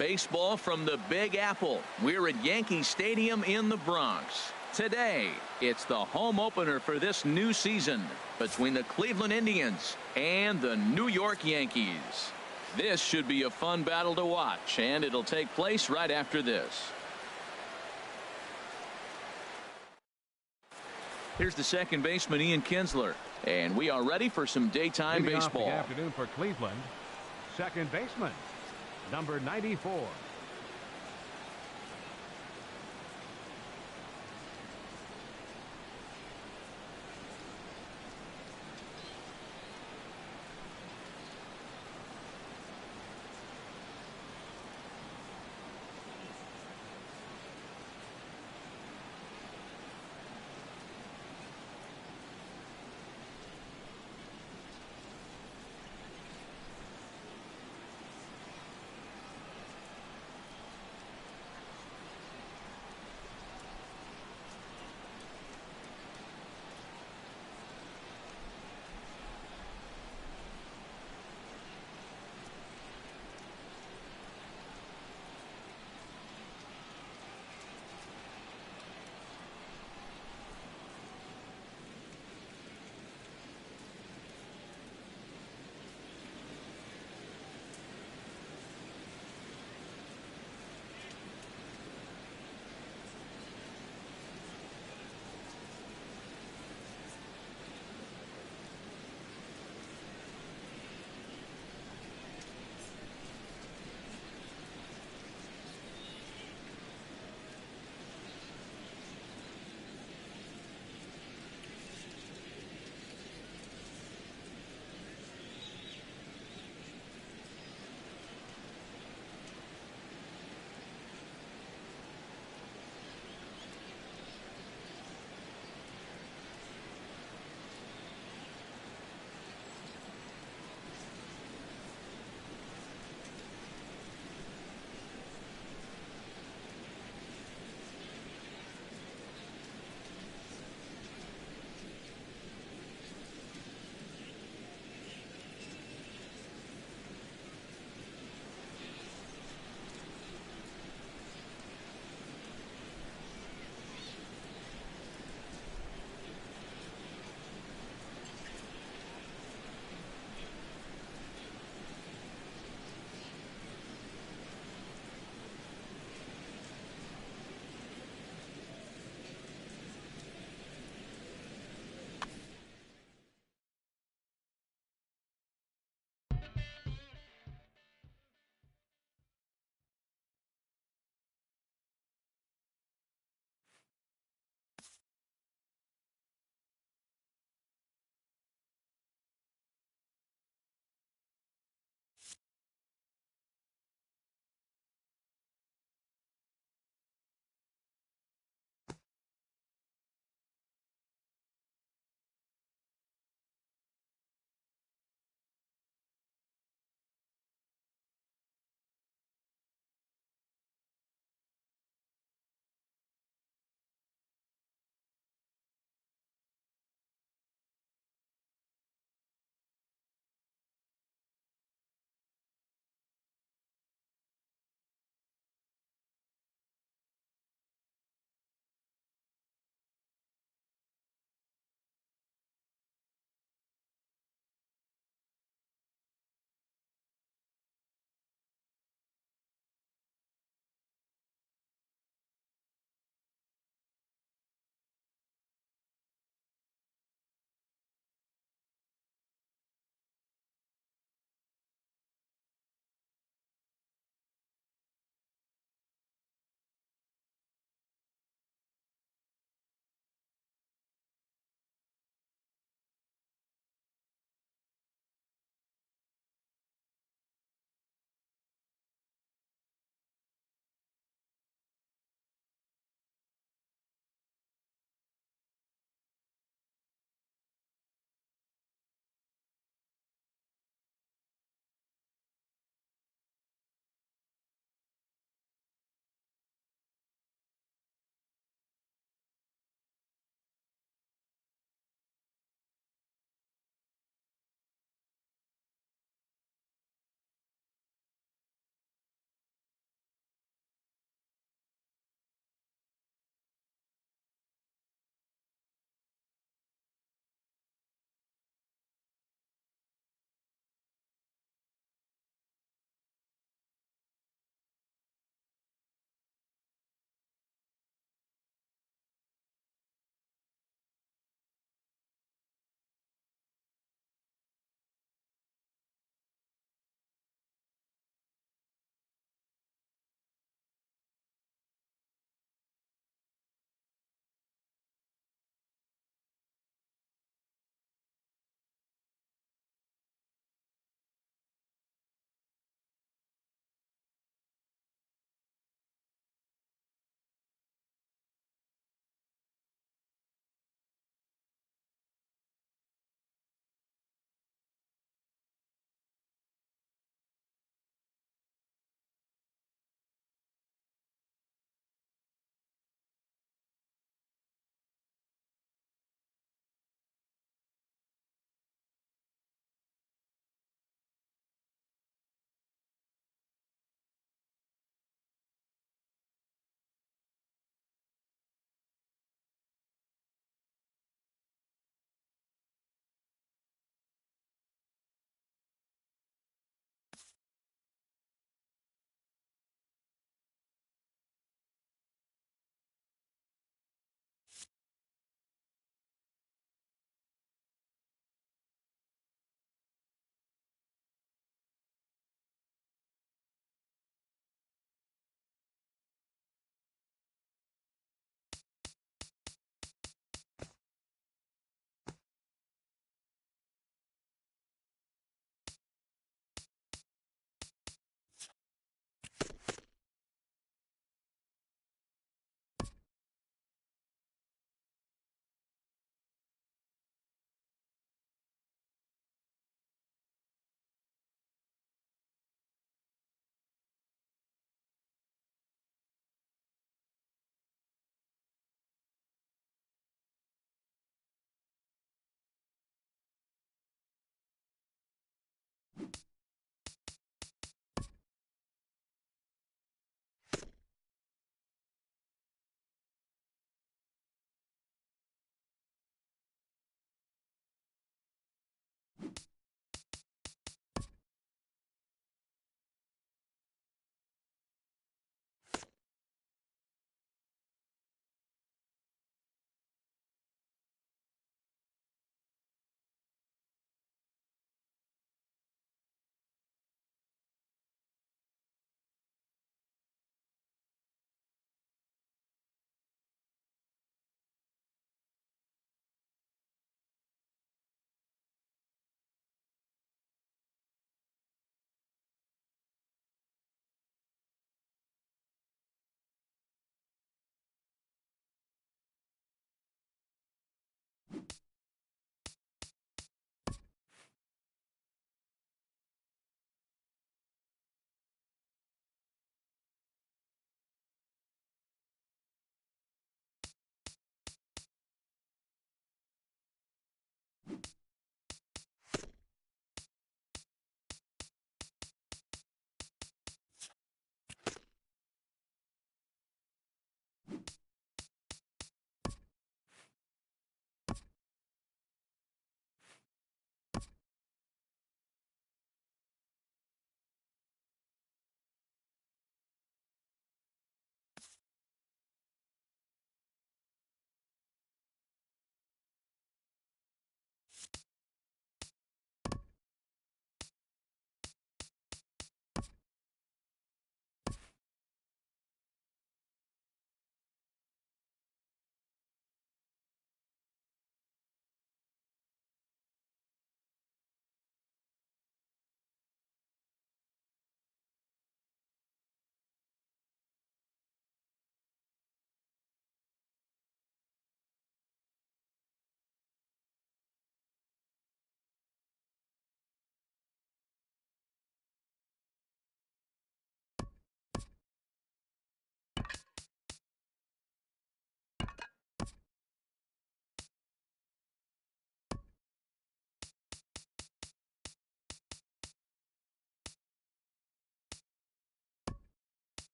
Baseball from the Big Apple. We're at Yankee Stadium in the Bronx. Today, it's the home opener for this new season between the Cleveland Indians and the New York Yankees. This should be a fun battle to watch, and it'll take place right after this. Here's the second baseman, Ian Kinsler, and we are ready for some daytime baseball. Good afternoon for Cleveland. Second baseman, number 94.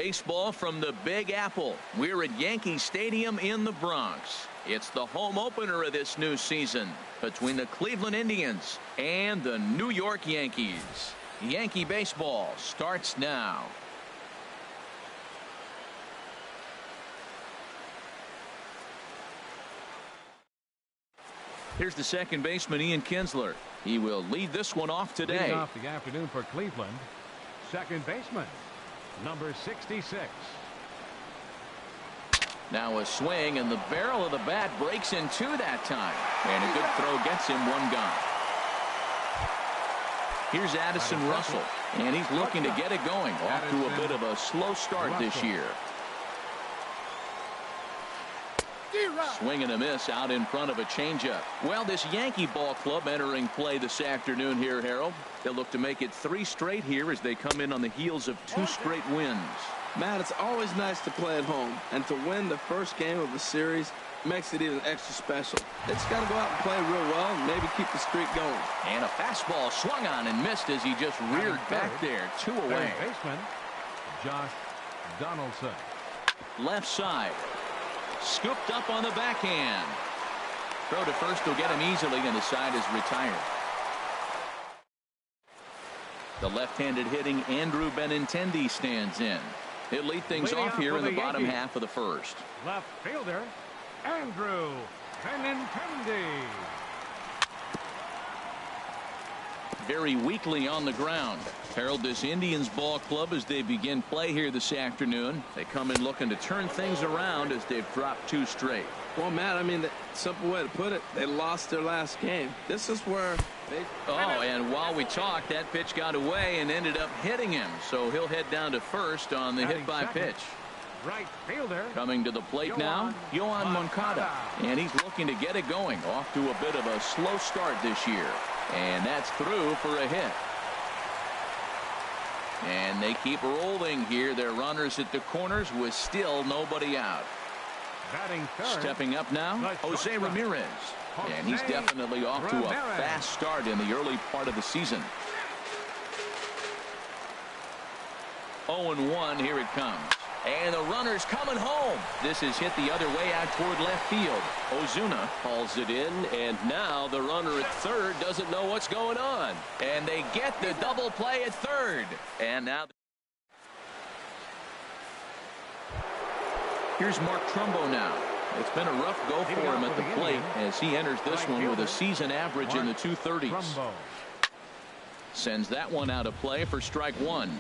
Baseball from the Big Apple. We're at Yankee Stadium in the Bronx. It's the home opener of this new season between the Cleveland Indians and the New York Yankees. Yankee baseball starts now. Here's the second baseman, Ian Kinsler. He will lead this one off today. Leading off the afternoon for Cleveland, second baseman, number 66. Now a swing, and the barrel of the bat breaks in two that time. And a good throw gets him one gone. Here's Addison Russell, and he's looking to get it going. Off to a bit of a slow start this year. Swing and a miss out in front of a changeup. Well, this Yankee ball club entering play this afternoon here, Harold. They'll look to make it 3 straight here as they come in on the heels of 2 straight wins. Matt, it's always nice to play at home, and to win the first game of the series makes it even extra special. They just got to go out and play real well and maybe keep the streak going. And a fastball swung on and missed as he just reared back there. 2 away. Third baseman, Josh Donaldson. Left side. Scooped up on the backhand. Throw to first will get him easily, and the side is retired. The left-handed hitting Andrew Benintendi stands in. He'll lead things off here in the bottom half of the first. Left fielder, Andrew Benintendi. Very weakly on the ground. Harold, this Indians ball club, as they begin play here this afternoon, they come in looking to turn things around as they've dropped 2 straight. Well, Matt, I mean, the simple way to put it, they lost their last game. This is where they... Oh, and while we talked, that pitch got away and ended up hitting him. So he'll head down to first on the hit by pitch. Right fielder. Coming to the plate now, Yohan Moncada. And he's looking to get it going. Off to a bit of a slow start this year. And that's through for a hit. And they keep rolling here. Their runners at the corners with still nobody out. Batting third. Stepping up now, Jose Ramirez. And he's definitely off to a fast start in the early part of the season. 0-1, here it comes. And the runner's coming home. This is hit the other way out toward left field. Ozuna hauls it in, and now the runner at third doesn't know what's going on. And they get the double play at third. And now here's Mark Trumbo now. It's been a rough go for him at the plate as he enters this one with a season average in the 230s. Sends that one out of play for strike 1.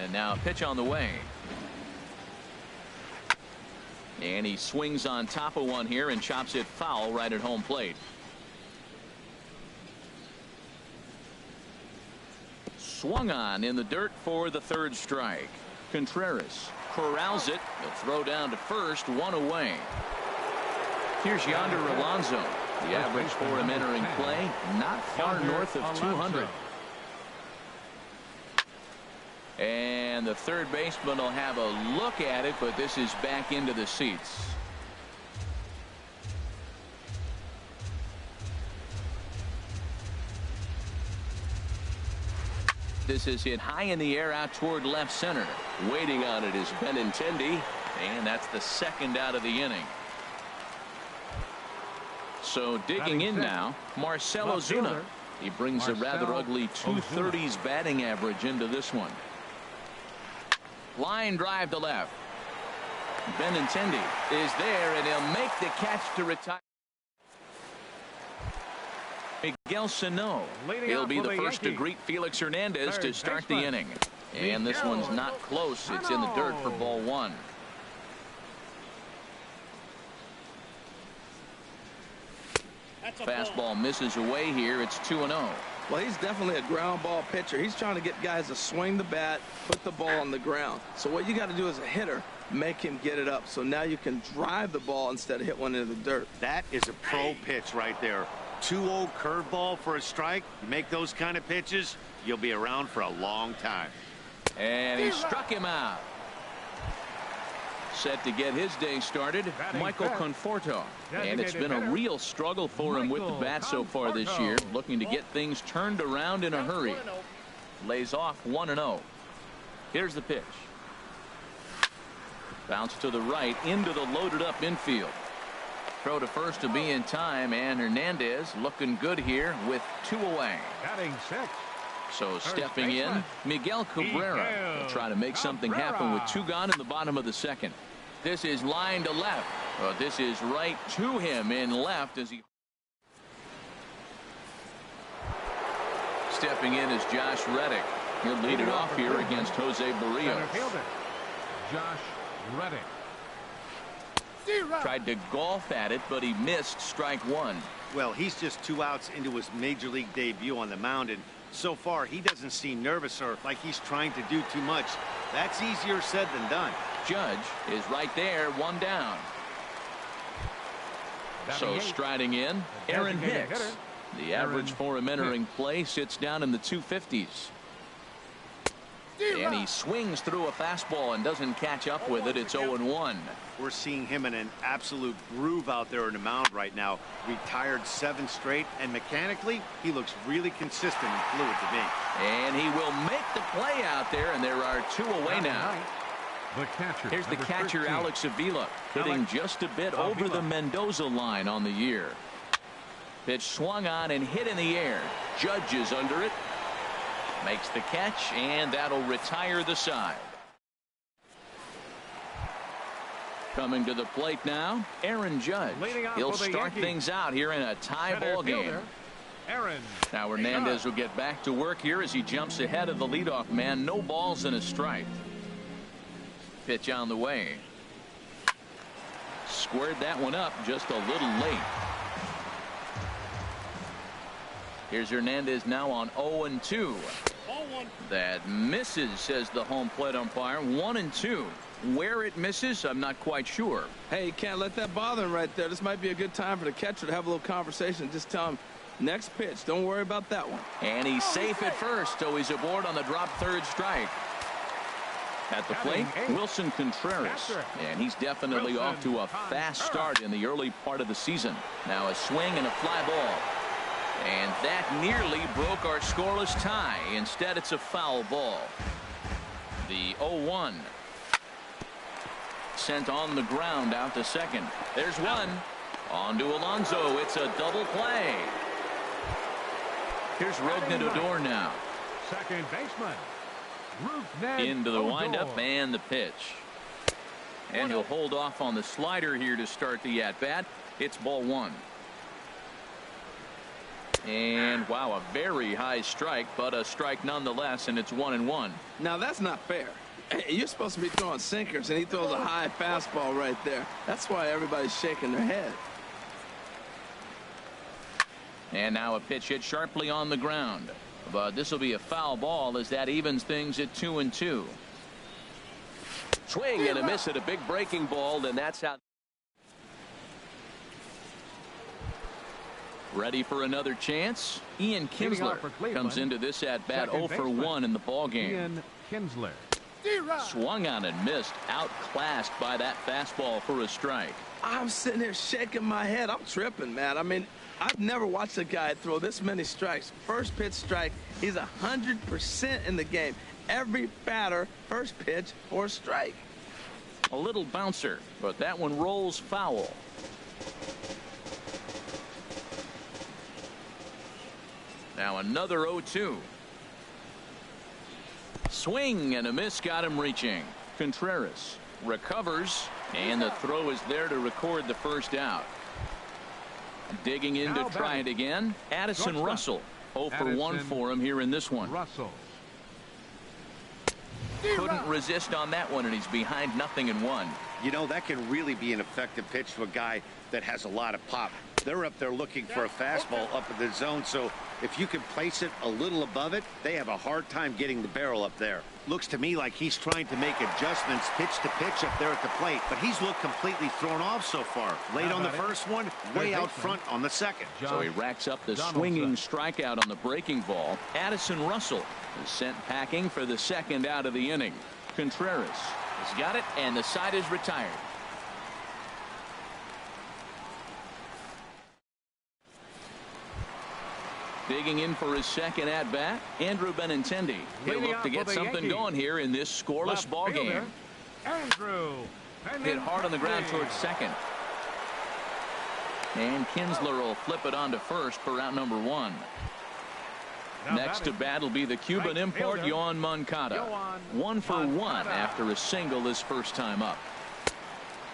And now a pitch on the way. And he swings on top of one here and chops it foul right at home plate. Swung on in the dirt for the 3rd strike. Contreras corrals it. He'll throw down to first, 1 away. Here's Yonder Alonso. The average for him entering play, not far north of 200. And the third baseman will have a look at it, but this is back into the seats. This is hit high in the air out toward left center. Waiting on it is Benintendi, and that's the 2nd out of the inning. So digging in now, Marcell Ozuna. He brings a rather ugly 230s batting average into this one. Line drive to left. Benintendi is there, and he'll make the catch to retire. Miguel Sano. He'll be the first to greet Felix Hernandez to start the inning. And this one's not close. It's in the dirt for ball 1. Fastball misses away here. It's 2-0. Well, he's definitely a ground ball pitcher. He's trying to get guys to swing the bat, put the ball on the ground. So what you got to do as a hitter, make him get it up. So now you can drive the ball instead of hit one into the dirt. That is a pro pitch right there. 2-0 curveball for a strike. You make those kind of pitches, you'll be around for a long time. And he struck him out. Set to get his day started, Michael Conforto. And it's been a real struggle for him with the bat so far this year, looking to get things turned around in a hurry. Lays off 1-0. Here's the pitch. Bounce to the right into the loaded up infield. Throw to first to be in time, and Hernandez looking good here with 2 away. Batting 6. So stepping in, Miguel Cabrera will try to make something happen with 2 gone in the bottom of the second. This is line to left. This is right to him in left as he. Stepping in is Josh Reddick. He'll lead it off here against Jose Barrios. Center fielder, Josh Reddick. Tried to golf at it, but he missed strike 1. Well, he's just 2 outs into his major league debut on the mound, and so far he doesn't seem nervous or like he's trying to do too much. That's easier said than done. Judge is right there, 1 down. So striding in, Aaron Hicks. The average for him entering play sits down in the 250s. And he swings through a fastball and doesn't catch up with it. It's 0-1. We're seeing him in an absolute groove out there on the mound right now. Retired 7 straight, and mechanically he looks really consistent and fluid to me. And he will make the play out there, and there are 2 away now. The catcher. Here's the catcher, 13. Alex Avila, hitting just a bit over the Mendoza line on the year. Pitch swung on and hit in the air. Judge is under it. Makes the catch, and that'll retire the side. Coming to the plate now, Aaron Judge. He'll start things out here in a tie ball game. Aaron. Now Hernandez will get back to work here as he jumps ahead of the leadoff man. No balls and a strike. Pitch on the way. Squared that one up just a little late. Here's Hernandez now on 0-2. That misses, says the home plate umpire. 1-2. Where it misses, I'm not quite sure. Hey, you can't let that bother him right there. This might be a good time for the catcher to have a little conversation. Just tell him, next pitch, don't worry about that one. And he's safe at first, so he's aboard on the drop third strike. At the plate, Wilson Contreras, and he's definitely off to a fast start in the early part of the season. Now a swing and a fly ball. And that nearly broke our scoreless tie. Instead, it's a foul ball. The 0-1. Sent on the ground out to second. There's one. On to Alonso. It's a double play. Here's Rougned Odor now. Second baseman. Into the windup and the pitch. And he'll hold off on the slider here to start the at-bat. It's ball 1. And wow, a very high strike, but a strike nonetheless, and it's 1-1. Now that's not fair. You're supposed to be throwing sinkers, and he throws a high fastball right there. That's why everybody's shaking their head. And now a pitch hit sharply on the ground. But this will be a foul ball as that evens things at 2-2. Swing and a miss at a big breaking ball, and that's how. Ready for another chance. Ian Kinsler comes into this at bat 0 for 1 in the ball game. Ian Kinsler. Swung on and missed. Outclassed by that fastball for a strike. I'm sitting here shaking my head. I'm tripping, man. I mean, I've never watched a guy throw this many strikes. First pitch strike. He's 100% in the game. Every batter, first pitch or strike. A little bouncer, but that one rolls foul. Now another 0-2. Swing and a miss got him reaching. Contreras recovers, and the throw is there to record the first out. Digging in to try it again, Addison Russell. 0 for 1 for him here in this one. Russell. Couldn't resist on that one, and he's behind 0-1. You know, that can really be an effective pitch to a guy that has a lot of pop. They're up there looking for a fastball up in the zone, so if you can place it a little above it, they have a hard time getting the barrel up there. Looks to me like he's trying to make adjustments pitch to pitch up there at the plate, but he's looked completely thrown off so far. Late on the first one, way out front on the second. So he racks up the swinging strikeout on the breaking ball. Addison Russell is sent packing for the second out of the inning. Contreras has got it, and the side is retired. Digging in for his second at-bat, Andrew Benintendi. He'll look to get something going here in this scoreless ball game. Andrew Hit hard on the ground towards second. And Kinsler will flip it on to first for out number 1. Next to bat will be the Cuban import, Yoan Moncada. 1 for 1 after a single his first time up.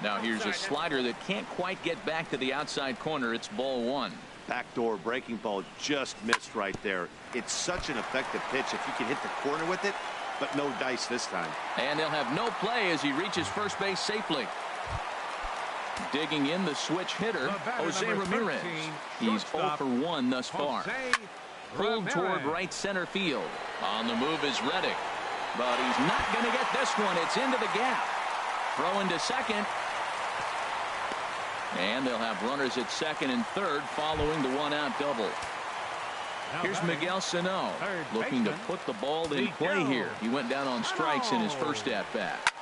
Now here's a slider that can't quite get back to the outside corner. It's ball 1. Backdoor breaking ball just missed right there. It's such an effective pitch if you can hit the corner with it, but no dice this time. And they'll have no play as he reaches first base safely. Digging in the switch hitter, Jose Ramirez. He's 0 for 1 thus far. Pulled toward right center field. On the move is Reddick, but he's not going to get this one. It's into the gap. Throw into second. And they'll have runners at second and third following the 1-out double. Here's Miguel Sano looking to put the ball in play here. He went down on strikes in his first at-bat.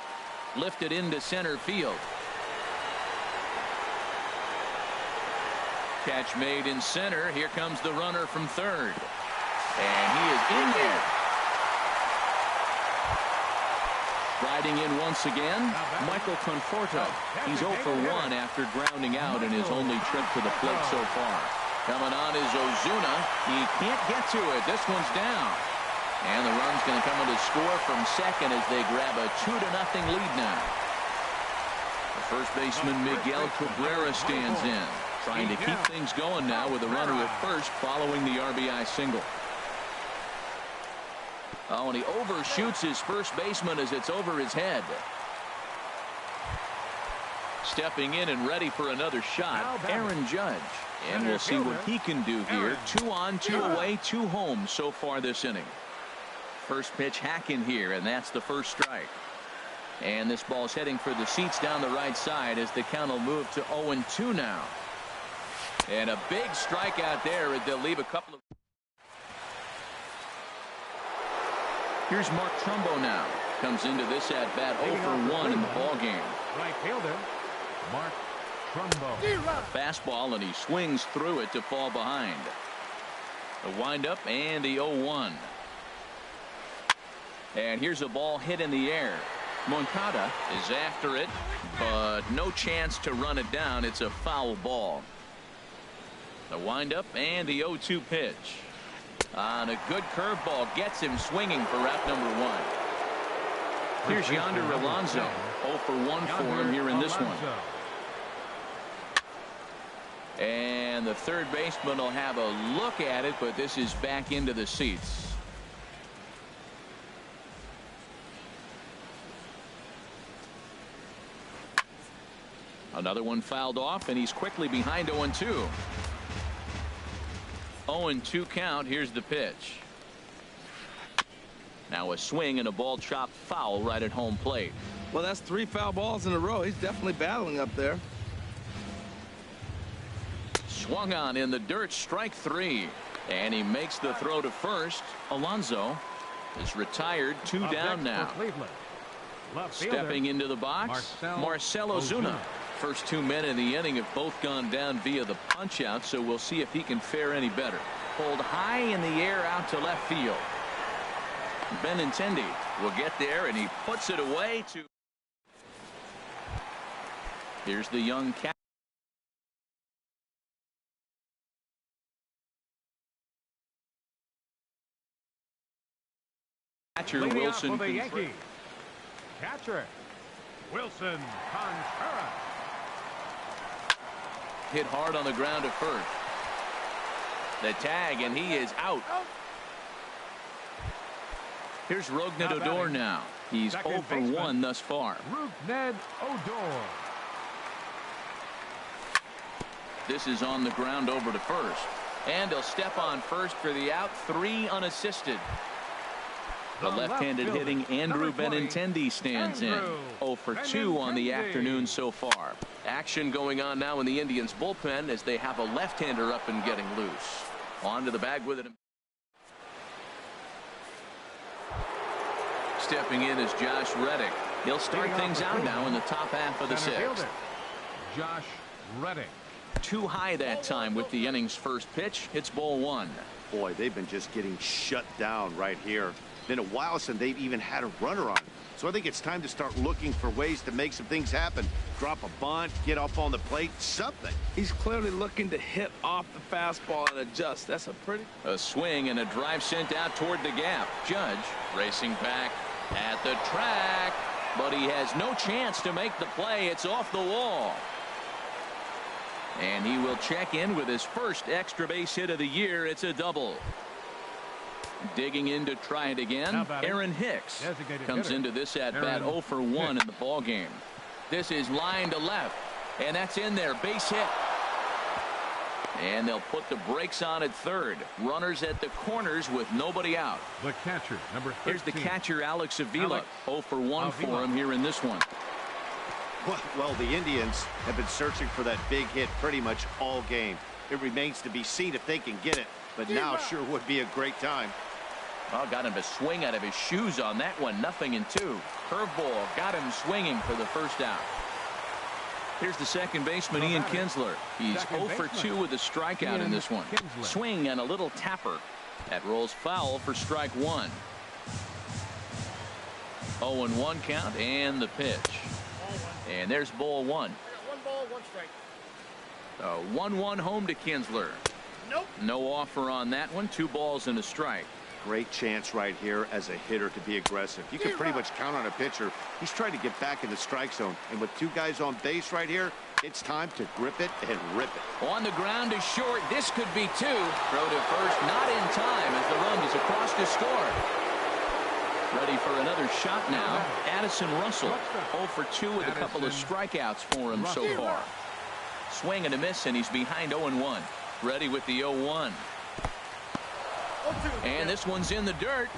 Lifted into center field. Catch made in center. Here comes the runner from third. And he is in there. Riding in once again, Michael Conforto. He's 0 for 1 after grounding out in his only trip to the plate so far. Coming on is Ozuna. He can't get to it. This one's down. And the run's going to come on to score from second as they grab a 2-0 lead now. The first baseman Miguel Cabrera stands in, trying to keep things going now with a runner at first following the RBI single. Oh, and he overshoots his first baseman as it's over his head. Stepping in and ready for another shot, Aaron Judge. And we'll see what he can do here. 2 on, 2 away, 2 home so far this inning. First pitch hacking here, and that's the first strike. And this ball's heading for the seats down the right side as the count will move to 0-2 now. And a big strikeout there as they'll leave a couple of. Here's Mark Trumbo now. Comes into this at bat 0 for 1 in the ball game. Right fielder, Mark Trumbo. Fastball, and he swings through it to fall behind. The windup and the 0-1. And here's a ball hit in the air. Moncada is after it, but no chance to run it down. It's a foul ball. The windup and the 0-2 pitch. On a good curveball, gets him swinging for out number 1. Here's Yonder Alonso. 0 for 1 for him here in this one. And the third baseman will have a look at it, but this is back into the seats. Another one fouled off, and he's quickly behind 0-2. 0-2 count. Here's the pitch. Now a swing and a ball chopped foul right at home plate. Well, that's 3 foul balls in a row. He's definitely battling up there. Swung on in the dirt, strike 3. And he makes the throw to first. Alonso is retired, 2 down now. Stepping into the box, Marcell Ozuna. First 2 men in the inning have both gone down via the punch out, so we'll see if he can fare any better. Pulled high in the air out to left field. Benintendi will get there, and he puts it away to. Here's the young cat. Catcher Wilson. For the Yankees, catcher Wilson Contreras. Hit hard on the ground at first. The tag, and he is out. Here's Rougned Odor now. He's 0 for 1 thus far. Rougned Odor. This is on the ground over to first. And he'll step on first for the out. 3 unassisted. The left-handed hitting Andrew Benintendi stands in. 0 for 2 on the afternoon so far. Action going on now in the Indians bullpen as they have a left-hander up and getting loose. On to the bag with it. Stepping in is Josh Reddick. He'll start things out now in the top half of the 6th. Josh Reddick. Too high that time with the inning's first pitch. It's ball 1. Boy, they've been just getting shut down right here. Been a while since they've even had a runner on. So I think it's time to start looking for ways to make some things happen. Drop a bunt, get up on the plate, something. He's clearly looking to hit off the fastball and adjust. That's a swing and a drive sent out toward the gap. Judge racing back at the track, but he has no chance to make the play. It's off the wall. And he will check in with his first extra base hit of the year. It's a double. Digging in to try it again. Aaron Hicks comes into this at bat 0 for 1 in the ball game. This is line to left, and that's in there. Base hit. And they'll put the brakes on at third. Runners at the corners with nobody out. The catcher, number 13. Here's the catcher, Alex Avila. 0 for 1 for him here in this one. Well, the Indians have been searching for that big hit pretty much all game. It remains to be seen if they can get it, but now sure would be a great time. Well, got him to swing out of his shoes on that one. 0-2. Curveball got him swinging for the first out. Here's the second baseman, Ian Kinsler. He's 0 for 2 with a strikeout in this one. Swing and a little tapper. That rolls foul for strike one. 0-1 count and the pitch. And there's ball one. 1 ball, 1 strike. 1-1 home to Kinsler. Nope. No offer on that one. 2 balls and a strike. Great chance right here as a hitter to be aggressive. You can pretty much count on a pitcher. He's trying to get back in the strike zone. And with 2 guys on base right here, it's time to grip it and rip it. On the ground is short. This could be 2. Throw to first, not in time as the run is across to score. Ready for another shot now. Addison Russell 0 for 2 with a couple of strikeouts for him so far. Swing and a miss, and he's behind 0-1. Ready with the 0-1. And this one's in the dirt.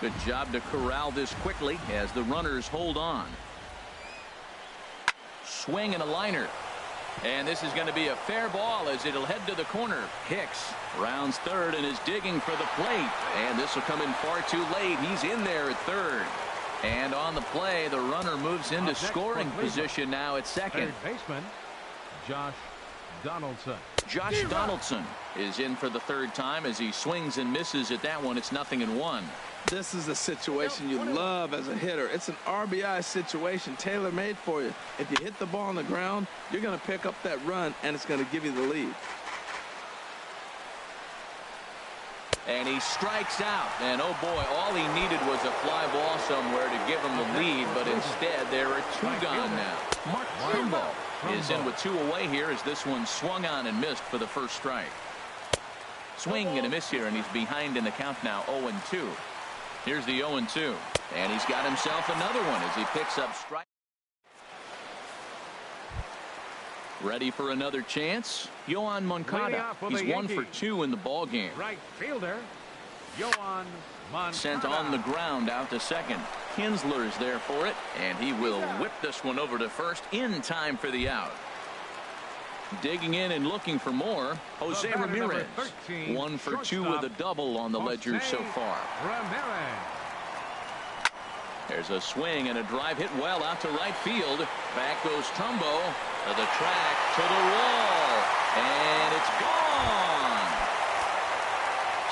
Good job to corral this quickly as the runners hold on. Swing and a liner. And this is going to be a fair ball as it'll head to the corner. Hicks rounds third and is digging for the plate. And this will come in far too late. He's in there at third. And on the play, the runner moves into scoring position now at second. Third baseman, Josh Donaldson. Josh Donaldson is in for the third time as he swings and misses at that one. It's 0-1. This is a situation you love as a hitter. It's an RBI situation tailor-made for you. If you hit the ball on the ground, you're going to pick up that run, and it's going to give you the lead. And he strikes out. And, oh, boy, all he needed was a fly ball somewhere to give him the lead. But instead, there are 2 gone now. Mark Trumbo is in with 2 away here as this one swung on and missed for the first strike. Swing and a miss here, and he's behind in the count now, 0-2. Here's the 0-2. And he's got himself another one as he picks up strike. Ready for another chance. Yohan Moncada. He's 1 for 2 in the ball game. Right fielder, Yohan Moncada. Sent on the ground out to second. Kinsler is there for it, and he will whip this one over to first in time for the out. Digging in and looking for more, Jose Ramirez. 1 for 2 with a double on the ledger so far. Ramirez. There's a swing and a drive hit well out to right field. Back goes Trumbo to the track, to the wall, and it's gone.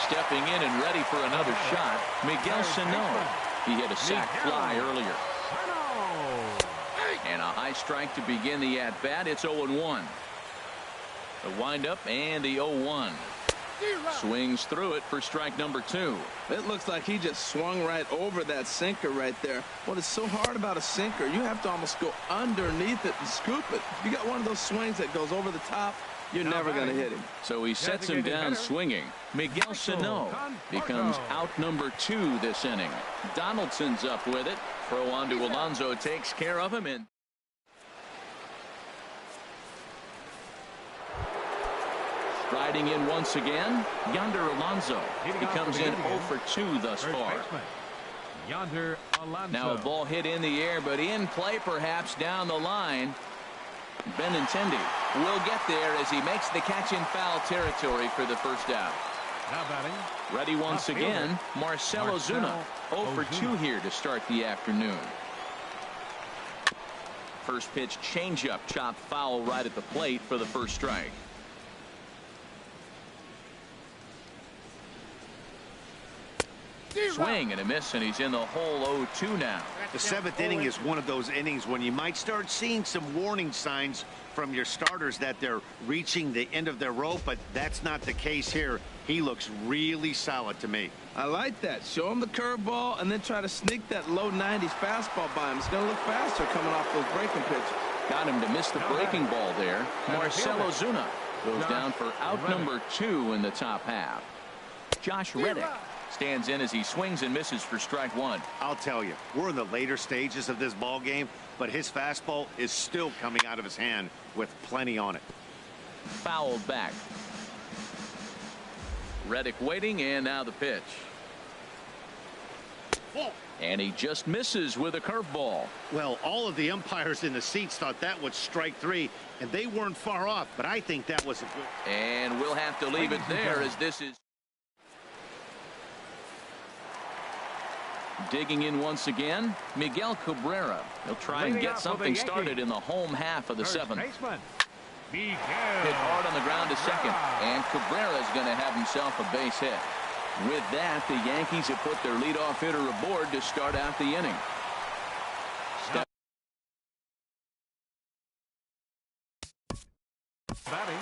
Stepping in and ready for another shot, Miguel Sano. He hit a sac fly earlier. And a high strike to begin the at-bat. It's 0-1. The windup and the 0-1. Swings through it for strike number 2. It looks like he just swung right over that sinker right there. What is so hard about a sinker, you have to almost go underneath it and scoop it. You got one of those swings that goes over the top, you're never going to hit him. So he sets him down swinging. Miguel Sano becomes out number 2 this inning. Donaldson's up with it. Throw on to Alonso takes care of him. And striding in once again, Yonder Alonso. He comes in 0 for 2 thus far. Yonder Alonso. Now a ball hit in the air, but in play perhaps down the line. Benintendi will get there as he makes the catch in foul territory for the first out. Now batting. Ready once again, Marcell Ozuna. 0 for 2 here to start the afternoon. First pitch changeup, chopped foul right at the plate for the first strike. swing and a miss, and he's in the hole 0-2 now. The 7th inning is one of those innings when you might start seeing some warning signs from your starters that they're reaching the end of their rope, but that's not the case here. He looks really solid to me. I like that. Show him the curveball and then try to sneak that low 90s fastball by him. It's going to look faster coming off those breaking pitches. Got him to miss the breaking ball there. Marcell Ozuna goes down for out number 2 in the top half. Josh Reddick stands in as he swings and misses for strike 1. I'll tell you, we're in the later stages of this ball game, but his fastball is still coming out of his hand with plenty on it. Fouled back. Reddick waiting, and now the pitch. And he just misses with a curveball. Well, all of the umpires in the seats thought that was strike 3, and they weren't far off, but I think that was a good. And we'll have to leave it there as this is. Digging in once again, Miguel Cabrera. He'll try and get something started in the home half of the 7th. Hit hard on the ground to second, and Cabrera is going to have himself a base hit. With that, the Yankees have put their leadoff hitter aboard to start out the inning. Batting,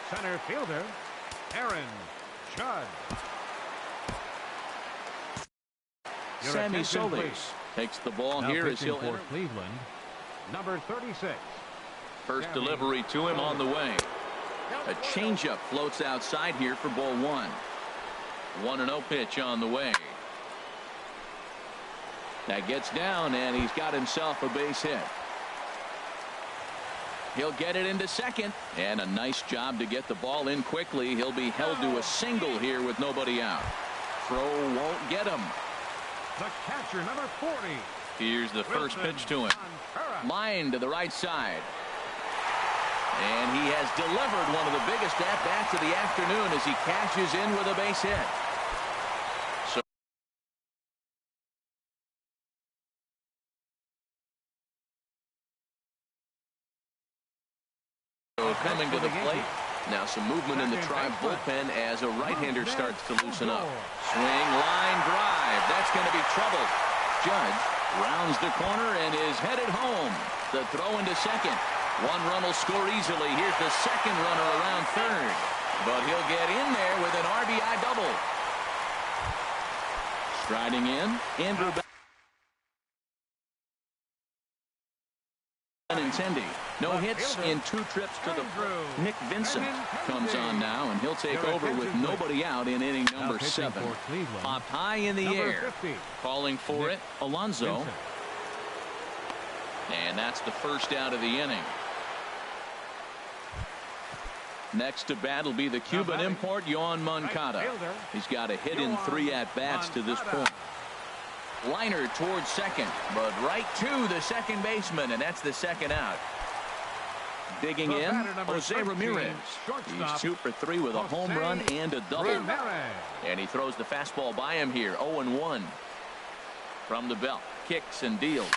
center fielder, Aaron Judge. Sammy Solis takes the ball here as he'll enter. Cleveland, number 36. First delivery to him on the way. A changeup floats outside here for ball 1. 1-0 pitch on the way. That gets down, and he's got himself a base hit. He'll get it into second, and a nice job to get the ball in quickly. He'll be held to a single here with nobody out. Throw won't get him. The catcher, number 40. Here's the first pitch to him. Line to the right side. And he has delivered one of the biggest at-bats of the afternoon as he cashes in with a base hit. So coming to the plate. Now some movement in the Tribe bullpen as a right-hander starts to loosen up. Swing, line, drive. That's going to be trouble. Judge rounds the corner and is headed home. The throw into second. One run will score easily. Here's the second runner around third. But he'll get in there with an RBI double. Striding in, Andrew Benintendi. No hits in 2 trips to the plate. Nick Vincent comes on now, and he'll take over with nobody out in inning number 7. Popped high in the air. Calling for it, Alonso. And that's the first out of the inning. Next to bat will be the Cuban import, Yoan Moncada. He's got a hit in 3 at-bats to this point. Liner towards second, but right to the second baseman, and that's the second out. Digging in, Jose Ramirez. He's 2 for 3 with a home run and a double. And he throws the fastball by him here, 0-1. From the belt, kicks and deals.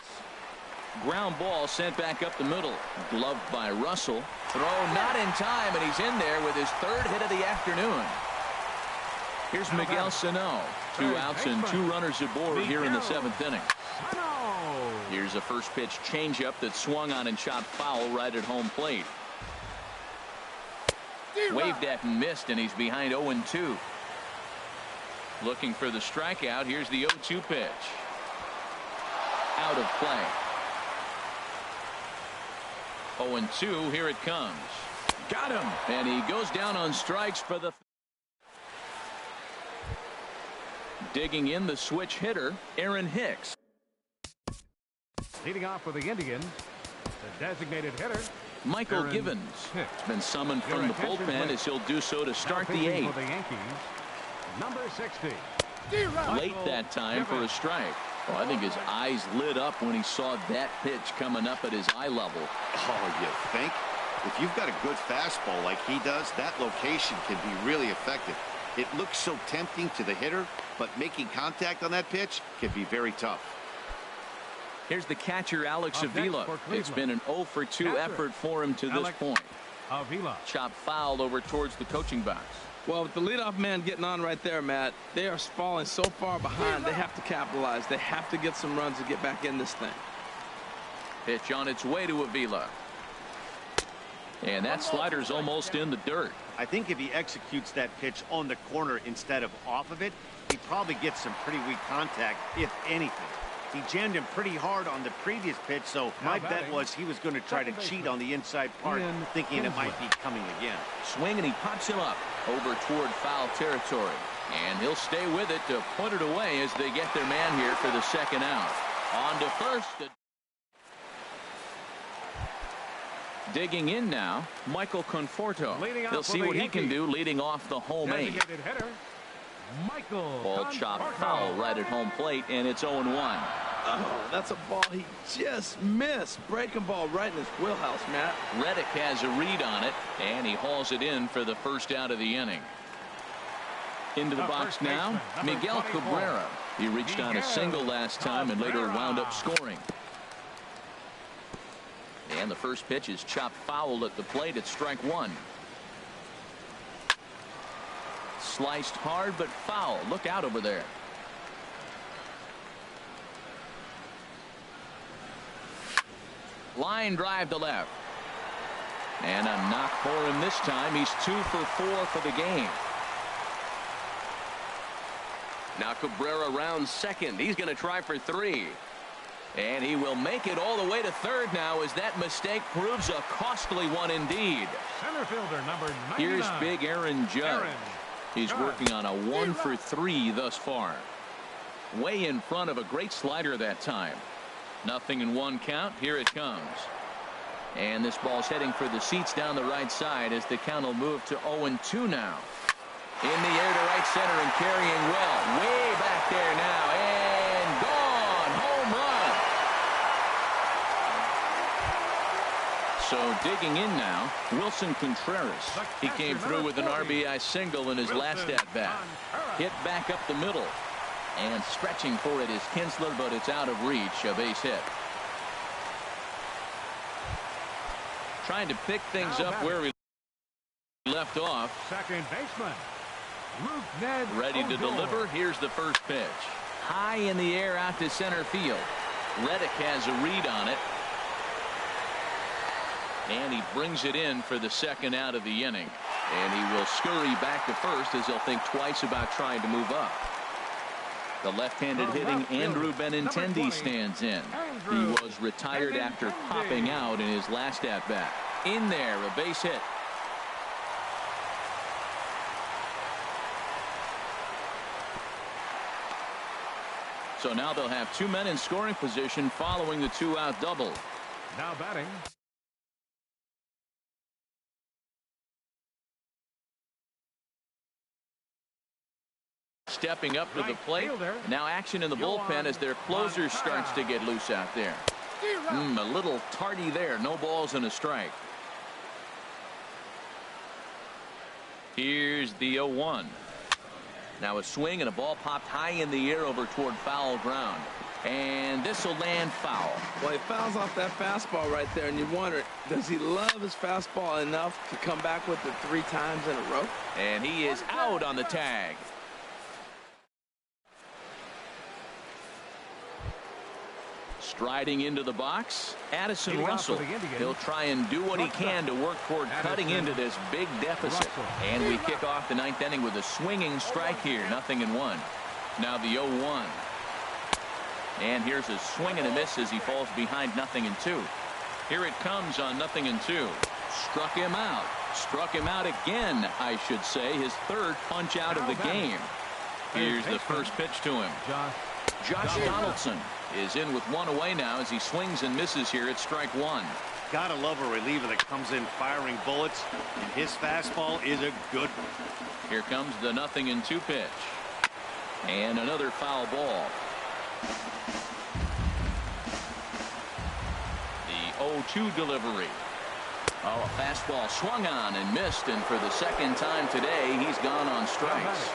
Ground ball sent back up the middle. Gloved by Russell. Throw not in time, and he's in there with his 3rd hit of the afternoon. Here's Miguel Sano. 2 outs and 2 runners aboard here in the 7th inning. Here's a first pitch changeup that swung on and shot foul right at home plate. Waved at and missed, and he's behind 0-2. Looking for the strikeout. Here's the 0-2 pitch. Out of play. 0-2. Here it comes. Got him. And he goes down on strikes for the. Digging in, the switch hitter, Aaron Hicks. Leading off for the Indians, the designated hitter, Michael Aaron Givens Hicks. has been summoned from the bullpen as he'll do so to start the 8th. For the Yankees, number 60. Late that time for a strike. Well, I think his eyes lit up when he saw that pitch coming up at his eye level. Oh, you think? If you've got a good fastball like he does, that location can be really effective. It looks so tempting to the hitter, but making contact on that pitch can be very tough. Here's the catcher, Alex Avila. It's been an 0-for-2 effort for him to this point. Avila. Chop fouled over towards the coaching box. Well, with the leadoff man getting on right there, Matt, they are falling so far behind, they have to capitalize. They have to get some runs to get back in this thing. Pitch on its way to Avila. And that slider's almost in the dirt. I think if he executes that pitch on the corner instead of off of it, he probably gets some pretty weak contact, if anything. He jammed him pretty hard on the previous pitch, so my bet was he was going to try to cheat on the inside part, thinking it might be coming again. Swing, and he pops him up over toward foul territory. And he'll stay with it to put it away as they get their man here for the second out. On to first. Digging in now, Michael Conforto. He'll see what he can do leading off the home eight. Ball chopped foul right at home plate, and it's 0-1. Oh, that's a ball he just missed. Breaking ball right in his wheelhouse, Matt. Reddick has a read on it, and he hauls it in for the first out of the inning. Into the box now, Miguel Cabrera. He reached on a single last time and later wound up scoring. And the first pitch is chopped foul at the plate at strike one. Sliced hard but foul. Look out over there. Line drive to left. And a knock for him this time. He's 2 for 4 for the game. Now Cabrera rounds second. He's going to try for 3. And he will make it all the way to third now as that mistake proves a costly one indeed. Center fielder number 99. Here's big Aaron Judge. He's working on a 1 for 3 thus far. Way in front of a great slider that time. 0-1 count. Here it comes. And this ball's heading for the seats down the right side as the count will move to 0-2 now. In the air to right center and carrying well. Way back there now. And gone. Home run. So digging in now, Wilson Contreras. He came through with an RBI single in his last at-bat. Hit back up the middle. And stretching for it is Kinsler, but it's out of reach. A base hit. Trying to pick things up where we left off. Second baseman. Ready to deliver. Here's the first pitch. High in the air out to center field. Reddick has a read on it. And he brings it in for the second out of the inning. And he will scurry back to first as he'll think twice about trying to move up. The left-handed hitting Andrew Benintendi stands in. He was retired after popping out in his last at-bat. In there, a base hit. So now they'll have 2 men in scoring position following the 2-out double. Now batting. Stepping up to the plate. Now action in the bullpen as their closer starts to get loose out there. A little tardy there. No balls and a strike. Here's the 0-1. Now a swing and a ball popped high in the air over toward foul ground. And this will land foul. Well, he fouls off that fastball right there, and you wonder, does he love his fastball enough to come back with it 3 times in a row? And he is out on the tag. Striding into the box, Addison Russell. He'll try and do what he can to work toward cutting into this big deficit. And we kick off the 9th inning with a swinging strike here. 0-1. Now the 0-1. And here's a swing and a miss as he falls behind 0-2. Here it comes on 0-2. Struck him out. Struck him out again, I should say. His 3rd punch out of the game. Here's the first pitch to him. Josh Donaldson is in with 1 away now as he swings and misses here at strike 1. Gotta love a reliever that comes in firing bullets, and his fastball is a good one. Here comes the 0-2 pitch. And another foul ball. The 0-2 delivery. Oh, a fastball swung on and missed, and for the 2nd time today, he's gone on strikes.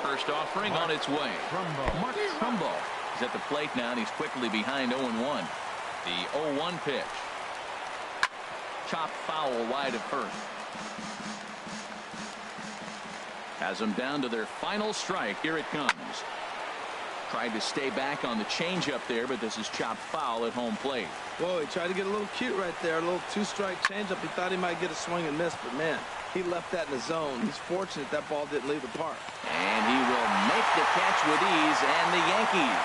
First offering on its way. Mark Trumbo is at the plate now, and he's quickly behind 0-1. The 0-1 pitch. Chopped foul wide of first. Has them down to their final strike. Here it comes. Tried to stay back on the changeup there, but this is chopped foul at home plate. Whoa, he tried to get a little cute right there. A little two-strike changeup. He thought he might get a swing and miss, but man, he left that in the zone. He's fortunate that ball didn't leave the park. And he will make the catch with ease, and the Yankees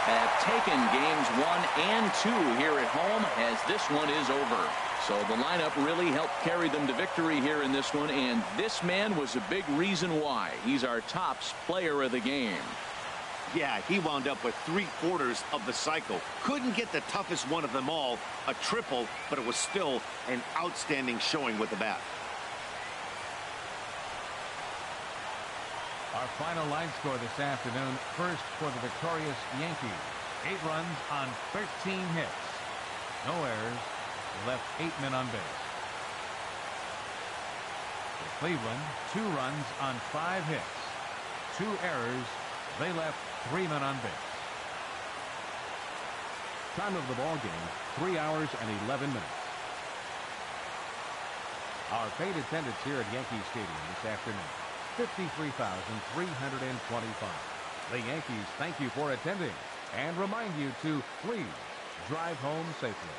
have taken games 1 and 2 here at home as this one is over. So the lineup really helped carry them to victory here in this one, and this man was a big reason why. He's our top player of the game. Yeah, he wound up with 3/4 of the cycle. Couldn't get the toughest one of them all, a triple, but it was still an outstanding showing with the bat. Our final line score this afternoon. First for the victorious Yankees. 8 runs on 13 hits. No errors. Left 8 men on base. For Cleveland, 2 runs on 5 hits. 2 errors. They left 3 men on base. Time of the ball game, 3 hours and 11 minutes. Our paid attendance here at Yankee Stadium this afternoon, 53,325. The Yankees thank you for attending and remind you to please drive home safely.